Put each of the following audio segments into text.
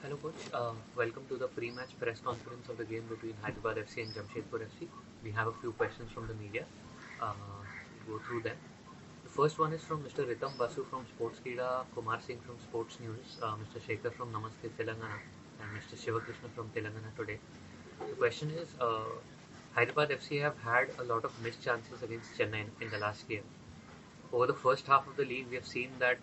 Hello, coach. Welcome to the pre-match press conference of the game between Hyderabad FC and Jamshedpur FC. We have a few questions from the media. We'll go through them. The first one is from Mr. Ritam Basu from Sportskeeda, Kumar Singh from Sports News, Mr. Shekhar from Namaste Telangana, and Mr. Shivakrishna from Telangana Today. The question is, Hyderabad FC have had a lot of missed chances against Chennai in the last game. Over the first half of the league, we have seen that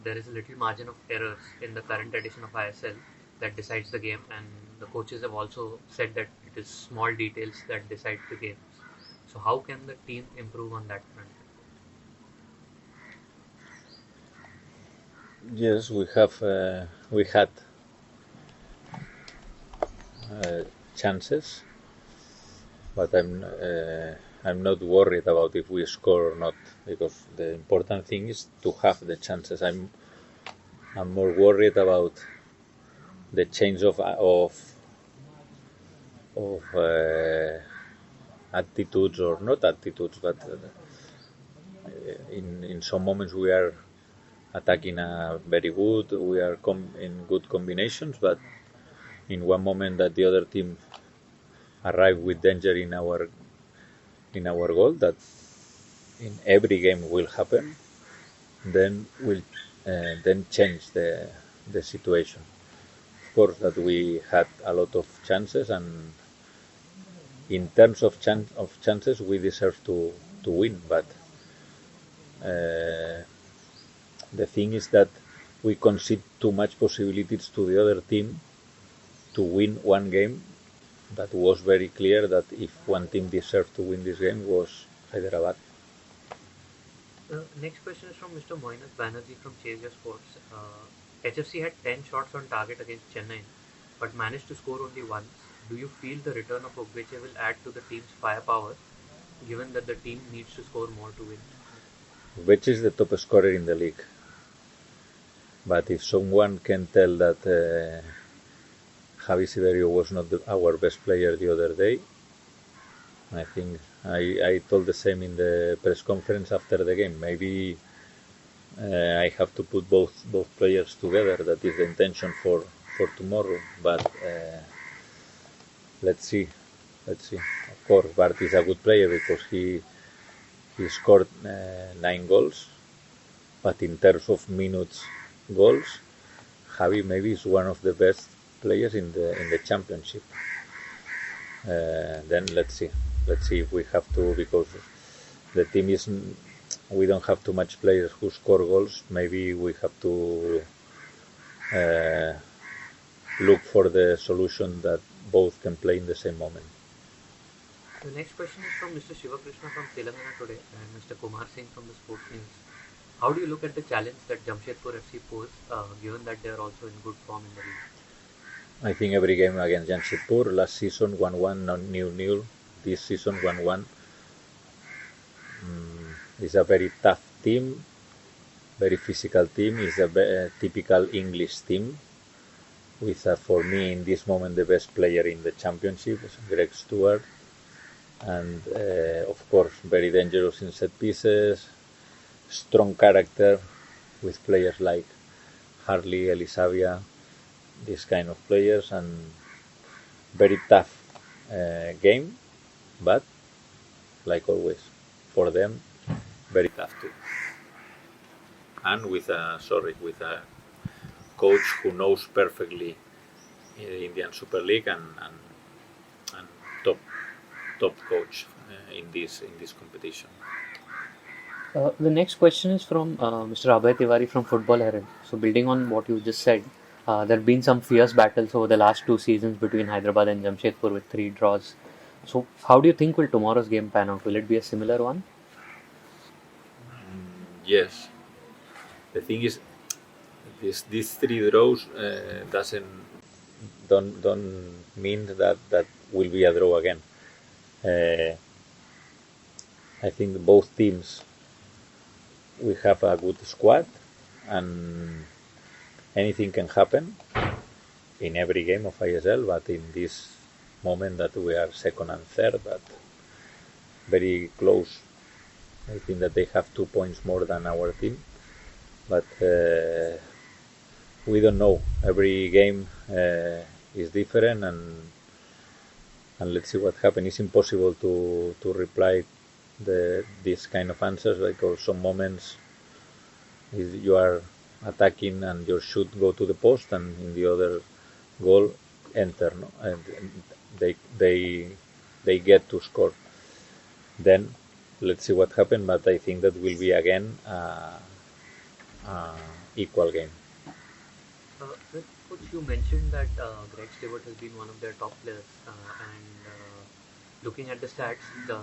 there is a little margin of errors in the current edition of ISL that decides the game, and the coaches have also said that it is small details that decide the games. So, how can the team improve on that front? Yes, we had chances, but I'm not worried about if we score or not, because the important thing is to have the chances. I'm more worried about the change of attitudes, or not attitudes, but in some moments we are attacking very good. We are in good combinations, but in one moment that the other team arrive with danger in our goal, that in every game will happen, then will then change the situation. Of course, that we had a lot of chances, and in terms of chances, we deserve to win. But the thing is that we concede too much possibilities to the other team to win one game. That was very clear that if one team deserved to win this game was Hyderabad. The next question is from Mr. Moinat Banerjee from Chase Your Sports. HFC had 10 shots on target against Chennai, but managed to score only once. Do you feel the return of Ogbeche will add to the team's firepower, given that the team needs to score more to win? Which is the top scorer in the league. But if someone can tell that Javi Siberio was not our best player the other day, I think I told the same in the press conference after the game. Maybe I have to put both players together. That is the intention for tomorrow. But let's see. Of course, Bart is a good player because he scored 9 goals. But in terms of minutes goals, Javi maybe is one of the best players in the championship. Then let's see if we have to, because the team is, we don't have too much players who score goals. Maybe we have to look for the solution that both can play in the same moment. The next question is from Mr. Shivakrishna from Telangana Today and Mr. Kumar Singh from the Sports News. How do you look at the challenge that Jamshedpur FC pose, given that they are also in good form in the league? I think every game against Jamshedpur, last season 1-1, not 0-0. This season 1-1. It's a very tough team, very physical team. It's a typical English team with, for me, in this moment, the best player in the championship, Greg Stewart. And of course, very dangerous in set pieces, strong character with players like Harley, Elisavia, these kind of players, and very tough game, but like always, for them, very tough too. And with a coach who knows perfectly the Indian Super League, and top coach in this competition. The next question is from Mr. Abhay Tiwari from Football Herald. So, building on what you just said, there have been some fierce battles over the last 2 seasons between Hyderabad and Jamshedpur with 3 draws. So, how do you think will tomorrow's game pan out? Will it be a similar one? Yes. The thing is, these 3 draws don't mean that will be a draw again. I think both teams, we have a good squad, and anything can happen in every game of ISL. But in this moment that we are second and third, that very close. I think that they have 2 points more than our team, but we don't know. Every game is different, and let's see what happens. It's impossible to reply this kind of answers, because some moments you are attacking and your shoot go to the post, and in the other goal enter, no? And they get to score. Then let's see what happens, but I think that will be again equal game. Coach, you mentioned that Greg Stewart has been one of their top players, and looking at the stats, the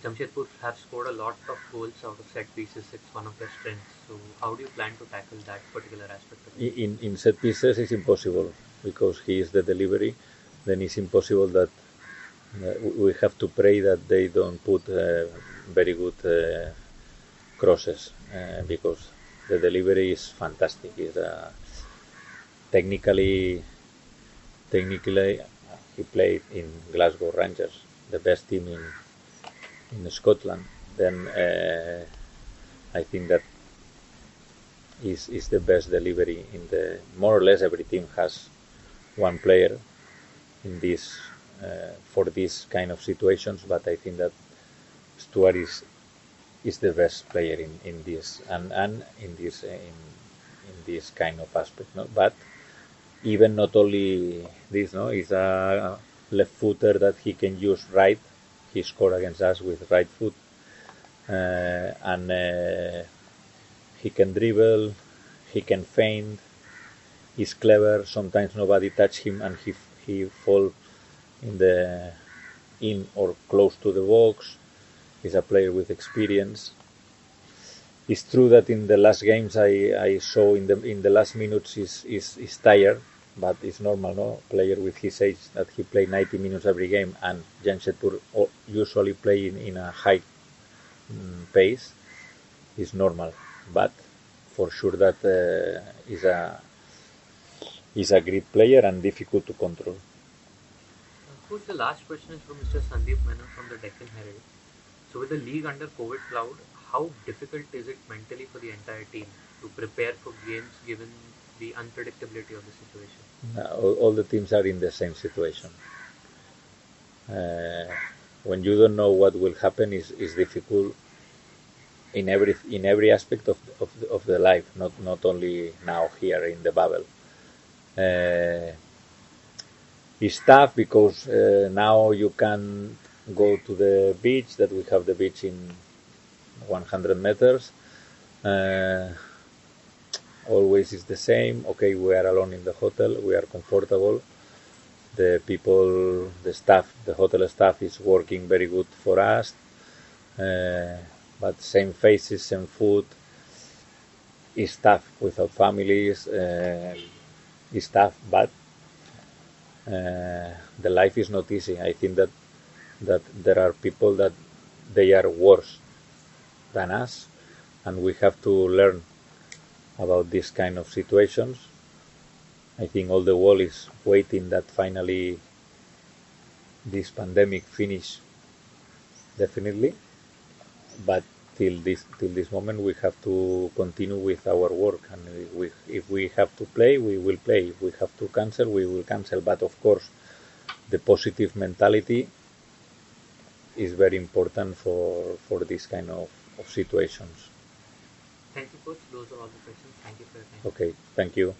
Jamshedpur have scored a lot of goals out of set pieces. It's one of their strengths. So, how do you plan to tackle that particular aspect of it? In set pieces, it's impossible, because he is the delivery. Then it's impossible that we have to pray that they don't put very good crosses, because the delivery is fantastic. It's, technically, he played in Glasgow Rangers, the best team in Scotland. Then I think that is the best delivery in the. More or less every team has one player in this for these kind of situations, but I think that Stewart is the best player in this and in this kind of aspect, no? But even not only this, no, is a left footer that he can use right. He scored against us with right foot, and he can dribble, he can feint. He's clever. Sometimes nobody touch him, and he fall in or close to the box. He's a player with experience. It's true that in the last games I saw in the last minutes is tired, but it's normal, no? Player with his age that he play 90 minutes every game, and Jamshedpur usually play in a high pace. Is normal, but for sure that is a great player and difficult to control. Coach, the last question is from Mr. Sandeep Menon from the Deccan Herald. So, with the league under COVID cloud, how difficult is it mentally for the entire team to prepare for games given the unpredictability of the situation? All the teams are in the same situation. When you don't know what will happen, is difficult in every aspect of the life, not only now here in the bubble. It's tough because now you can go to the beach, that we have the beach in 100 meters. Always is the same. Okay, we are alone in the hotel, we are comfortable. The people, the staff, the hotel staff is working very good for us. But same faces, same food. It's tough without families. It's tough, but the life is not easy. I think that there are people that they are worse than us, and we have to learn about this kind of situations. I think all the world is waiting that finally this pandemic finish, definitely, but till this moment we have to continue with our work, and if we have to play, we will play. If we have to cancel, we will cancel. But of course, the positive mentality is very important for this kind of situations. Thank you, Coach. Those are all the questions. Thank you for your time. Okay, thank you.